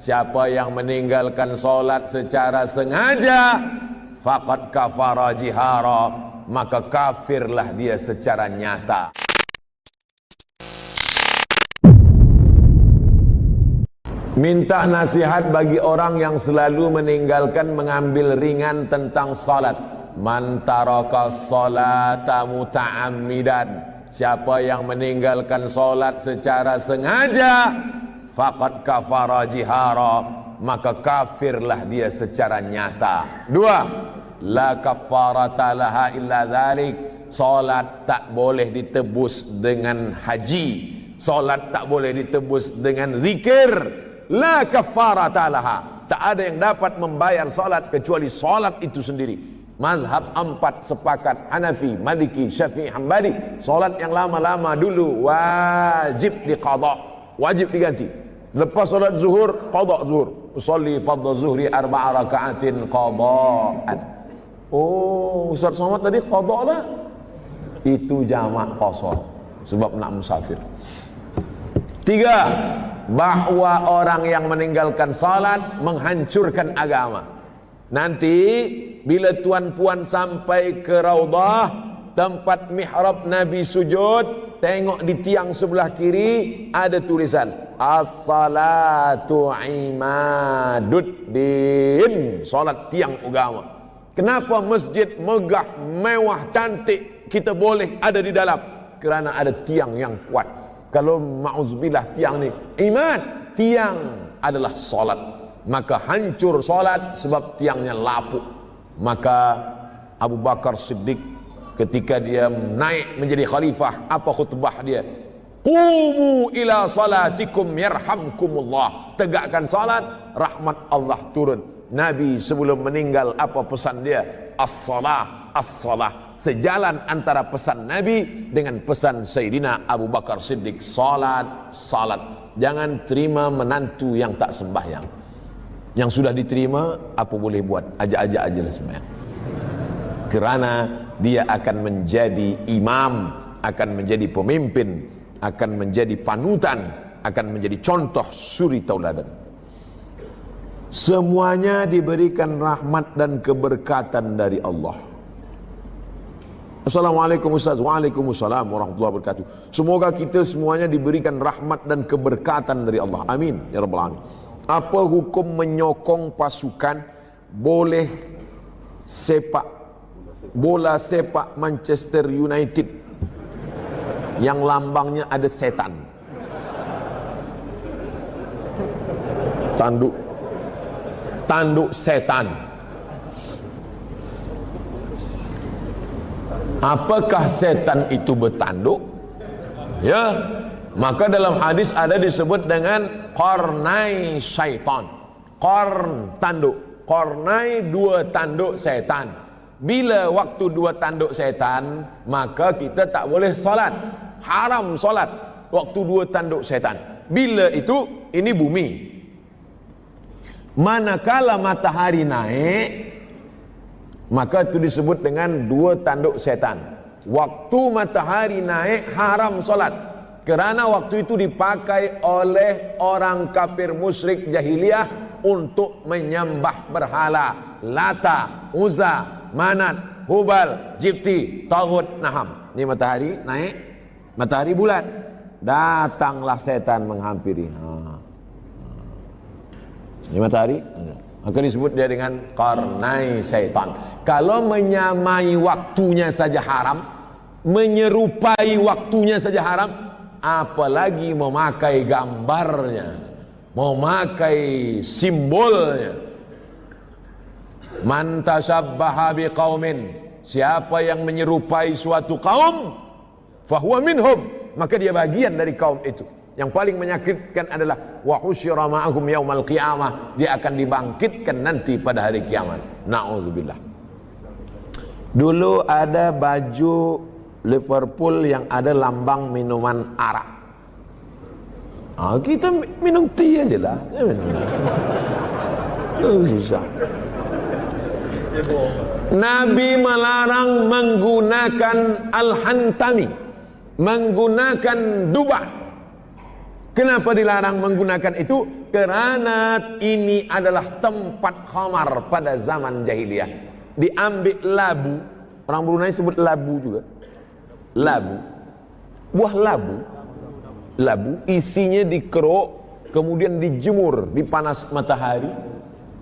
siapa yang meninggalkan solat secara sengaja, faqad kafara jihara, maka kafirlah dia secara nyata. Minta nasihat bagi orang yang selalu meninggalkan mengambil ringan tentang salat. Man taraka salata muta'ammidan, siapa yang meninggalkan salat secara sengaja, faqad kafara jihara, maka kafirlah dia secara nyata. Dua, la kafarata laha illa dzalik, salat tak boleh ditebus dengan haji, salat tak boleh ditebus dengan zikir. La kafarata laha, tak ada yang dapat membayar salat kecuali salat itu sendiri. Mazhab 4 sepakat, Hanafi, Maliki, Syafi'i, Hambali, salat yang lama-lama dulu wajib diqadha, wajib diganti. Lepas salat zuhur, qadha zuhur. Usolli fardhu zuhri 4 raka'atin qadha'an. Oh, Ustaz Somad tadi qadha lah. Itu jamak qasar sebab nak musafir. 3, bahwa orang yang meninggalkan salat menghancurkan agama. Nanti bila tuan-puan sampai ke Raudah, tempat mihrab Nabi sujud, tengok di tiang sebelah kiri ada tulisan as-salatu imaduddin, salat tiang agama. Kenapa masjid megah, mewah, cantik kita boleh ada di dalam? Kerana ada tiang yang kuat. Kalau ma'uzubillah tiang ni iman, tiang adalah solat, maka hancur solat sebab tiangnya lapuk. Maka Abu Bakar Siddiq ketika dia naik menjadi khalifah, apa khutbah dia? Qumu ila salatikum yarhamkumullah, tegakkan salat, rahmat Allah turun. Nabi sebelum meninggal apa pesan dia? As-salah, as-salah. Sejalan antara pesan Nabi dengan pesan Sayyidina Abu Bakar Siddiq, salat, salat. Jangan terima menantu yang tak sembahyang. Yang sudah diterima, apa boleh buat? Ajak-ajak ajalah sembahyang. Kerana dia akan menjadi imam, akan menjadi pemimpin, akan menjadi panutan, akan menjadi contoh suri tauladan. Semuanya diberikan rahmat dan keberkatan dari Allah. Assalamualaikum Ustaz. Waalaikumsalam warahmatullahi wabarakatuh. Semoga kita semuanya diberikan rahmat dan keberkatan dari Allah. Amin ya rabbal alamin. Apa hukum menyokong pasukan boleh sepak bola sepak Manchester United yang lambangnya ada setan? Tanduk setan. Apakah setan itu bertanduk? Ya, maka dalam hadis ada disebut dengan qarnai syaitan. Qarn tanduk, qarnai dua tanduk setan. Bila waktu dua tanduk setan, maka kita tak boleh solat. Haram solat waktu dua tanduk setan. Bila itu? Ini bumi. Manakala matahari naik, maka itu disebut dengan dua tanduk setan. Waktu matahari naik haram solat, kerana waktu itu dipakai oleh orang kafir musyrik jahiliyah untuk menyembah berhala Lata, Uzza, Manat, Hubal, Jibti, Taghut, Naham. Ini matahari naik, matahari bulat, datanglah setan menghampiri. Ini matahari, maka disebut dia dengan qarnai syaitan. Kalau menyamai waktunya saja haram, menyerupai waktunya saja haram, apalagi memakai gambarnya, memakai simbolnya. Man tashabbaha biqaumin, siapa yang menyerupai suatu kaum, fahuwa minhum, maka dia bagian dari kaum itu. Yang paling menyakitkan adalah wa husyira ma'ahum yaumal qiyamah, dia akan dibangkitkan nanti pada hari kiamat. Na'udzubillah. Dulu ada baju Liverpool yang ada lambang minuman arak. Kita minum teh aja lah. Susah. Nabi melarang menggunakan al-hantami, menggunakan dubah. Kenapa dilarang menggunakan itu? Kerana ini adalah tempat khamar pada zaman jahiliyah. Diambil labu, orang Brunei sebut labu juga. Labu, buah labu isinya dikeruk, kemudian dijemur di panas matahari,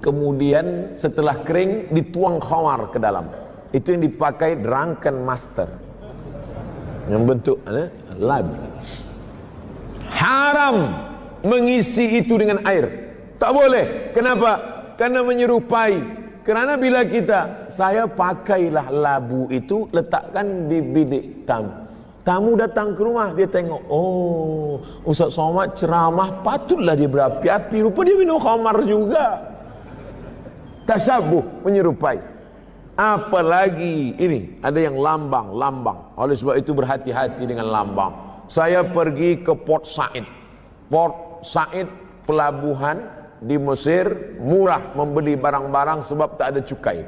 kemudian setelah kering dituang khamar ke dalam. Itu yang dipakai drunken master, yang bentuk labu. Haram mengisi itu dengan air, tak boleh. Kenapa? Karena menyerupai. Kerana bila saya pakailah labu itu, letakkan di bilik tamu datang ke rumah, dia tengok, oh Ustaz Somad ceramah, patutlah dia berapi-api, rupa dia minum khamar juga. Tasyabuh, menyerupai. Apalagi ini ada yang lambang. Oleh sebab itu berhati-hati dengan lambang. Saya pergi ke Port Said, pelabuhan di Mesir, murah membeli barang-barang sebab tak ada cukai.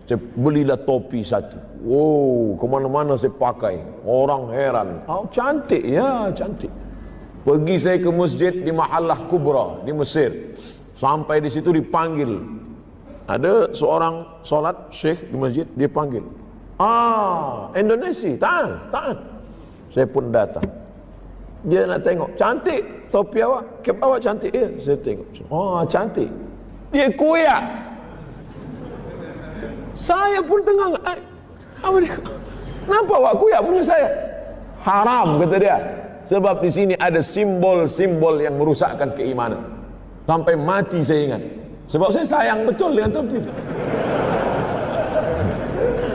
Saya belilah topi satu. Wow, kemana-mana saya pakai. Orang heran. Oh, cantik ya, cantik. Pergi saya ke masjid di Mahallah Kubra di Mesir. Sampai di situ dipanggil. Ada seorang solat syekh di masjid, dia panggil. Indonesia, tahan. Saya pun datang. Dia nak tengok, cantik topi awak, kep awak cantik ya. Saya tengok, cantik. Dia kuyak. Saya pun tengah, kenapa awak kuyak punya saya? Haram, kata dia. Sebab di sini ada simbol-simbol yang merusakkan keimanan. Sampai mati saya ingat. Sebab saya sayang betul dengan topi.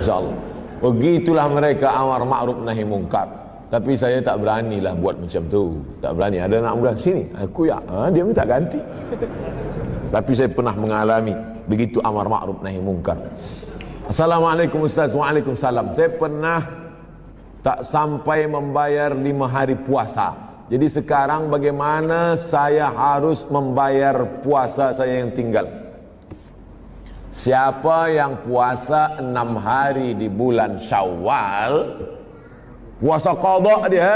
InsyaAllah. Begitulah mereka amar ma'ruf nahi mungkar. Tapi saya tak beranilah buat macam tu. Tak berani. Ada anak muda sini, aku ya, dia minta ganti. Tapi saya pernah mengalami begitu amar ma'ruf nahi mungkar. Assalamualaikum Ustaz. Waalaikumsalam. Saya pernah tak sampai membayar 5 hari puasa. Jadi sekarang bagaimana saya harus membayar puasa saya yang tinggal? Siapa yang puasa 6 hari di bulan Syawal, puasa qada dia,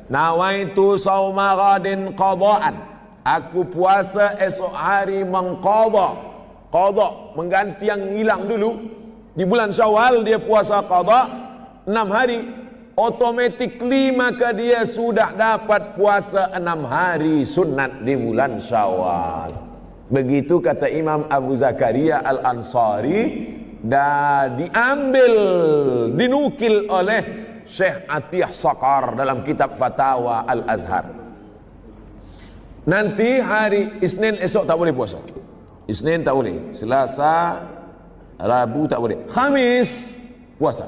nawaitu sauma ghadin qadaan. Aku puasa esok hari mengqada. Qada mengganti yang hilang dulu. Di bulan Syawal dia puasa qada 6 hari. Automatically maka dia sudah dapat puasa 6 hari sunat di bulan Syawal. Begitu kata Imam Abu Zakaria Al-Ansari, dan dinukil oleh Syekh Atiyah Saqar dalam kitab Fatawa Al-Azhar. Nanti hari Isnin esok tak boleh puasa. Isnin tak boleh, Selasa, Rabu tak boleh, Khamis puasa.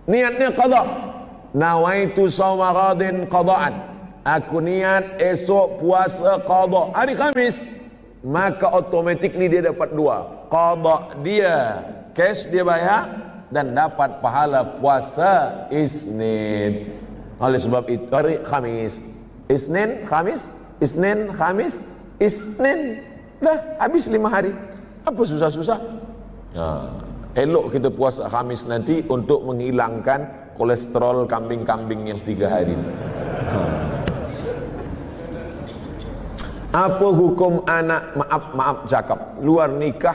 Niatnya qada. Nawaitu sauma ghadin qadaan. Aku niat esok puasa qada hari Khamis, maka automatically dia dapat 2. Qada dia cash dia bayar, dan dapat pahala puasa Isnin. Oleh sebab itu hari Khamis, Isnin, Khamis, Isnin, Khamis, Isnin, dah habis 5 hari. Apa susah-susah? Elok kita puasa Khamis nanti untuk menghilangkan kolesterol kambing-kambing yang 3 hari. Apa hukum anak, maaf cakap, luar nikah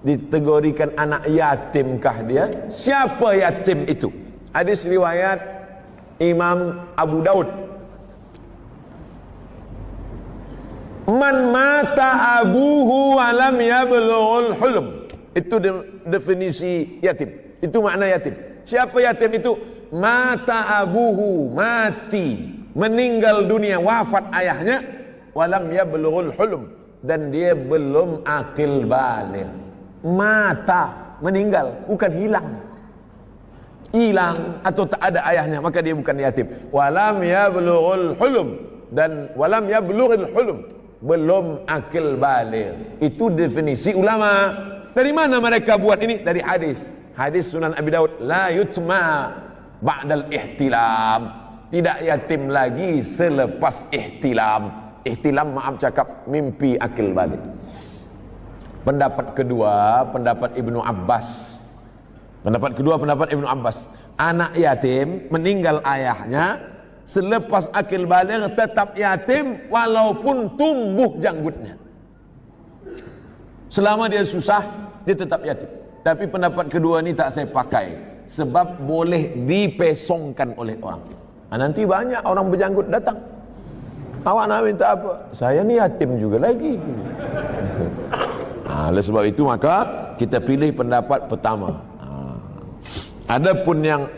dikategorikan anak yatimkah dia? Siapa yatim itu? Hadis riwayat Imam Abu Daud. Man mata abuhu walam yablughul hulm. Itu definisi yatim. Itu makna yatim. Siapa yatim itu? Mata abuhu, mati, meninggal dunia, wafat ayahnya, walam yablughul hulm, dan dia belum akil baligh. Mata, meninggal, bukan hilang atau tak ada ayahnya, maka dia bukan yatim. Walam yablughul hulm, dan walam yablughul hulm, belum akil baligh. Itu definisi ulama. Dari mana mereka buat ini? Dari hadis Sunan Abi Daud, la yutma ba'dal ihtilam, tidak yatim lagi selepas ihtilam. Ihtilam, maaf cakap, mimpi akil balik. Pendapat kedua, pendapat Ibnu Abbas. Pendapat Ibnu Abbas, anak yatim meninggal ayahnya, selepas akil baligh tetap yatim walaupun tumbuh janggutnya. Selama dia susah, dia tetap yatim. Tapi pendapat kedua ni tak saya pakai, sebab boleh dipesongkan oleh orang. Nanti banyak orang berjanggut datang, awak nak minta apa? Saya ni yatim juga lagi. Oleh sebab itu maka kita pilih pendapat pertama. Adapun yang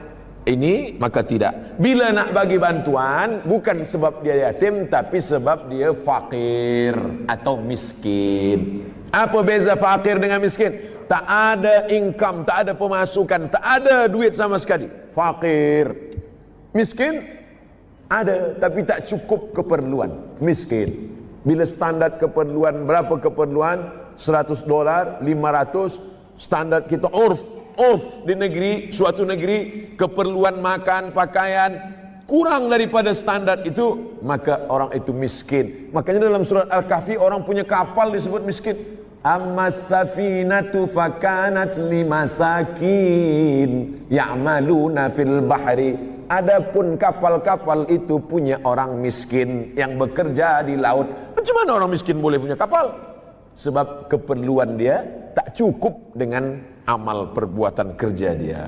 ini maka tidak. Bila nak bagi bantuan bukan sebab dia yatim, tapi sebab dia fakir atau miskin. Apa beza fakir dengan miskin? Tak ada income, tak ada pemasukan, tak ada duit sama sekali. Fakir. Miskin ada tapi tak cukup keperluan. Miskin. Bila standar keperluan, berapa keperluan? $100, 500. Standar kita urf di negeri, suatu negeri, keperluan makan, pakaian kurang daripada standar itu, maka orang itu miskin. Makanya dalam surat Al-Kahfi orang punya kapal disebut miskin. Ammas safinatu fakanat limasakin ya'maluna fil bahri. Adapun kapal-kapal itu punya orang miskin yang bekerja di laut. Macam mana orang miskin boleh punya kapal? Sebab keperluan dia tak cukup dengan amal perbuatan kerja dia.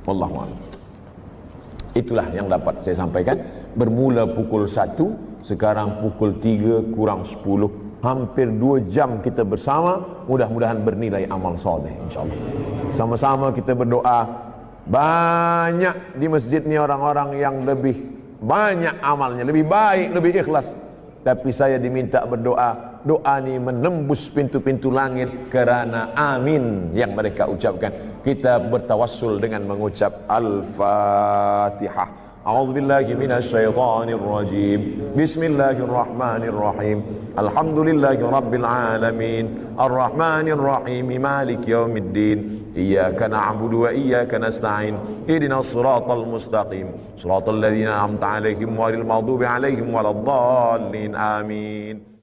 Wallahu a'lam. Itulah yang dapat saya sampaikan. Bermula pukul 1, sekarang pukul 3 kurang 10. Hampir 2 jam kita bersama. Mudah-mudahan bernilai amal soleh, insyaAllah. Sama-sama kita berdoa. Banyak di masjid ni orang-orang yang lebih banyak amalnya, lebih baik, lebih ikhlas. Tapi saya diminta berdoa. Doa ni menembus pintu-pintu langit kerana amin yang mereka ucapkan. Kita bertawassul dengan mengucap Al-Fatihah. A'udzubillahi minasyaitonir rajim. Bismillahirrahmanirrahim. Alhamdulillahi rabbil alamin. Arrahmanir rahim. Maliki yaumiddin. Iyyaka na'budu wa iyyaka nasta'in. Ihdinas siratal mustaqim. Siratal ladzina an'amta 'alaihim ghairil maghdubi 'alaihim waladdallin. Amin.